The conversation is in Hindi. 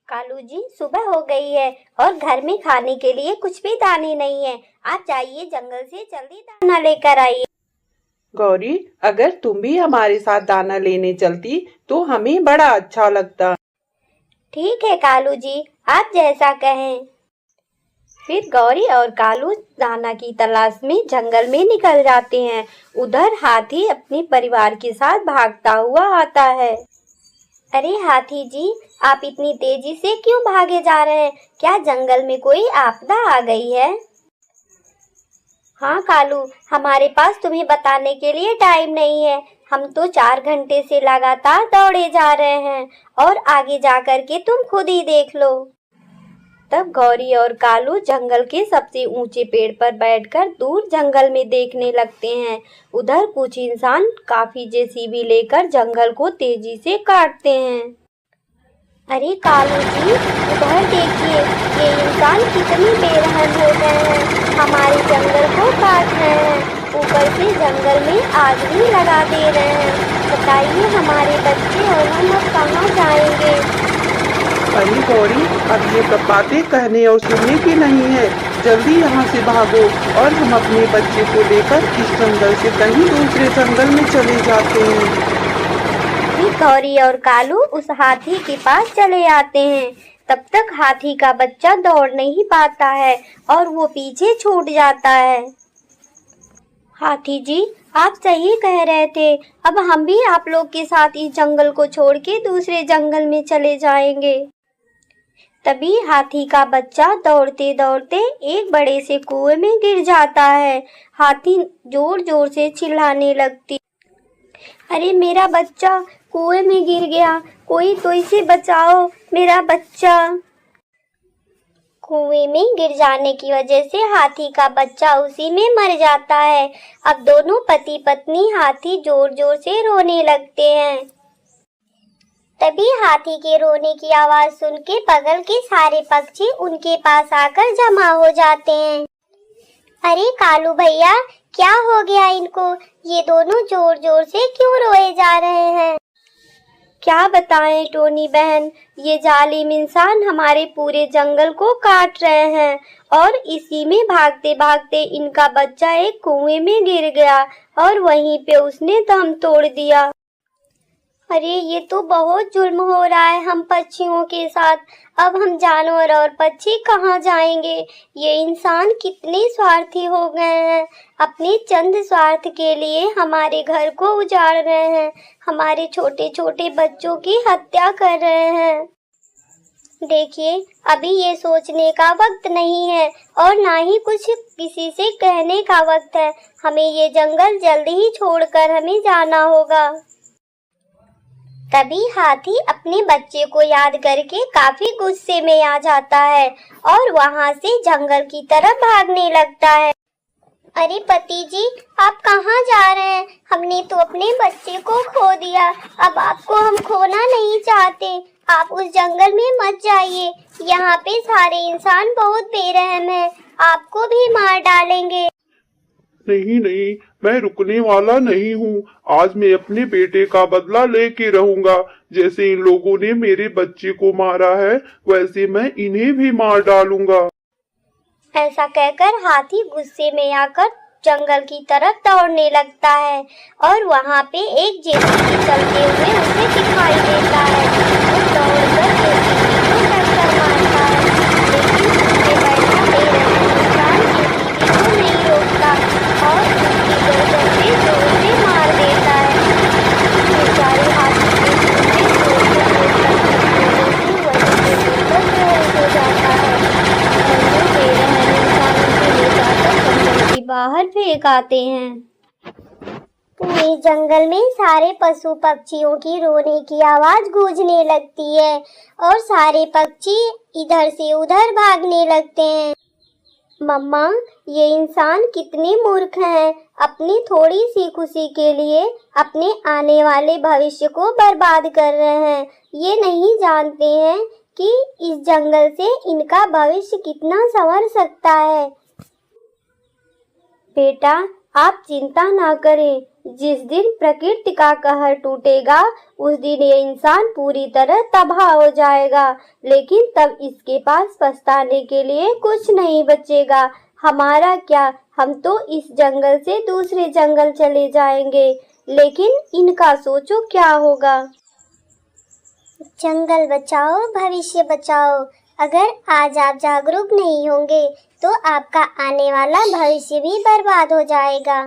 कालू जी, सुबह हो गई है और घर में खाने के लिए कुछ भी दाने नहीं है। आप जाइए जंगल से जल्दी दाना लेकर आइए। गौरी, अगर तुम भी हमारे साथ दाना लेने चलती तो हमें बड़ा अच्छा लगता। ठीक है कालू जी, आप जैसा कहें। फिर गौरी और कालू दाना की तलाश में जंगल में निकल जाते हैं। उधर हाथी अपने परिवार के साथ भागता हुआ आता है। अरे हाथी जी, आप इतनी तेजी से क्यों भागे जा रहे हैं? क्या जंगल में कोई आपदा आ गई है? हाँ कालू, हमारे पास तुम्हें बताने के लिए टाइम नहीं है। हम तो 4 घंटे से लगातार दौड़े जा रहे हैं और आगे जा कर के तुम खुद ही देख लो। तब गौरी और कालू जंगल के सबसे ऊंचे पेड़ पर बैठकर दूर जंगल में देखने लगते हैं। उधर कुछ इंसान काफी जेसीबी लेकर जंगल को तेजी से काटते हैं। अरे कालू जी, उधर देखिए, ये इंसान कितनी बेरहम हो गए हैं, हमारे जंगल को काट रहे हैं, ऊपर से जंगल में आग भी लगा दे रहे हैं। बताइए हमारे बच्चे और हम अब कहाँ जाएंगे? अरे गौरी, अब ये सब बातें कहने और सुनने की नहीं है। जल्दी यहाँ से भागो और हम अपने बच्चे को लेकर इस जंगल से कहीं दूसरे जंगल में चले जाते हैं। फिर गौरी और कालू उस हाथी के पास चले आते हैं। तब तक हाथी का बच्चा दौड़ नहीं पाता है और वो पीछे छूट जाता है। हाथी जी, आप सही कह रहे थे। अब हम भी आप लोग के साथ इस जंगल को छोड़ के दूसरे जंगल में चले जाएंगे। तभी हाथी का बच्चा दौड़ते दौड़ते एक बड़े से कुएं में गिर जाता है। हाथी जोर जोर से चिल्लाने लगती, अरे मेरा बच्चा कुएं में गिर गया, कोई तो इसे बचाओ, मेरा बच्चा। कुएं में गिर जाने की वजह से हाथी का बच्चा उसी में मर जाता है। अब दोनों पति पत्नी हाथी जोर जोर से रोने लगते हैं। तभी हाथी के रोने की आवाज सुन के बगल के सारे पक्षी उनके पास आकर जमा हो जाते हैं। अरे कालू भैया, क्या हो गया इनको? ये दोनों जोर जोर से क्यों रोए जा रहे हैं? क्या बताएं टोनी बहन, ये जालिम इंसान हमारे पूरे जंगल को काट रहे हैं और इसी में भागते भागते इनका बच्चा एक कुएं में गिर गया और वहीं पे उसने दम तोड़ दिया। अरे ये तो बहुत जुल्म हो रहा है हम पक्षियों के साथ। अब हम जानवर और पक्षी कहाँ जाएंगे? ये इंसान कितने स्वार्थी हो गए हैं, अपने चंद स्वार्थ के लिए हमारे घर को उजाड़ रहे हैं, हमारे छोटे छोटे बच्चों की हत्या कर रहे हैं। देखिए, अभी ये सोचने का वक्त नहीं है और ना ही कुछ किसी से कहने का वक्त है। हमें ये जंगल जल्दी ही छोड़कर हमें जाना होगा। तभी हाथी अपने बच्चे को याद करके काफी गुस्से में आ जाता है और वहां से जंगल की तरफ भागने लगता है। अरे पति जी, आप कहाँ जा रहे हैं? हमने तो अपने बच्चे को खो दिया, अब आपको हम खोना नहीं चाहते। आप उस जंगल में मत जाइए, यहाँ पे सारे इंसान बहुत बेरहम हैं, आपको भी मार डालेंगे। नहीं नहीं, मैं रुकने वाला नहीं हूँ। आज मैं अपने बेटे का बदला लेके रहूंगा। जैसे इन लोगों ने मेरे बच्चे को मारा है, वैसे मैं इन्हें भी मार डालूंगा। ऐसा कहकर हाथी गुस्से में आकर जंगल की तरफ दौड़ने लगता है और वहाँ पे एक जेसीबी चलते हुए उसे दिखाई देता है। वो दौड़कर जेसीबी को टक्कर मारता है, लेकिन उससे बैठा बेरहम इंसान जेसीबी को नहीं रोकता और उसकी गर्दन पे जोर से मार देता है। बेचारे हाथी के मुंह में जोर से चोट लगने की वजह से वहीं पे बेहोश हो जाता है और वो बेरहम इंसान उसे ले जाकर जंगल के बाहर फेंक आते हैं। पूरे जंगल में सारे पशु पक्षियों की रोने की आवाज गूंजने लगती है और सारे पक्षी इधर से उधर भागने लगते हैं। मम्मा, ये इंसान कितने मूर्ख हैं, अपनी थोड़ी सी खुशी के लिए अपने आने वाले भविष्य को बर्बाद कर रहे हैं। ये नहीं जानते हैं कि इस जंगल से इनका भविष्य कितना संवर सकता है। बेटा, आप चिंता ना करें, जिस दिन प्रकृति का कहर टूटेगा उस दिन ये इंसान पूरी तरह तबाह हो जाएगा, लेकिन तब इसके पास पछताने के लिए कुछ नहीं बचेगा। हमारा क्या, हम तो इस जंगल से दूसरे जंगल चले जाएंगे, लेकिन इनका सोचो क्या होगा। जंगल बचाओ भविष्य बचाओ। अगर आज आप जागरूक नहीं होंगे तो आपका आने वाला भविष्य भी बर्बाद हो जाएगा।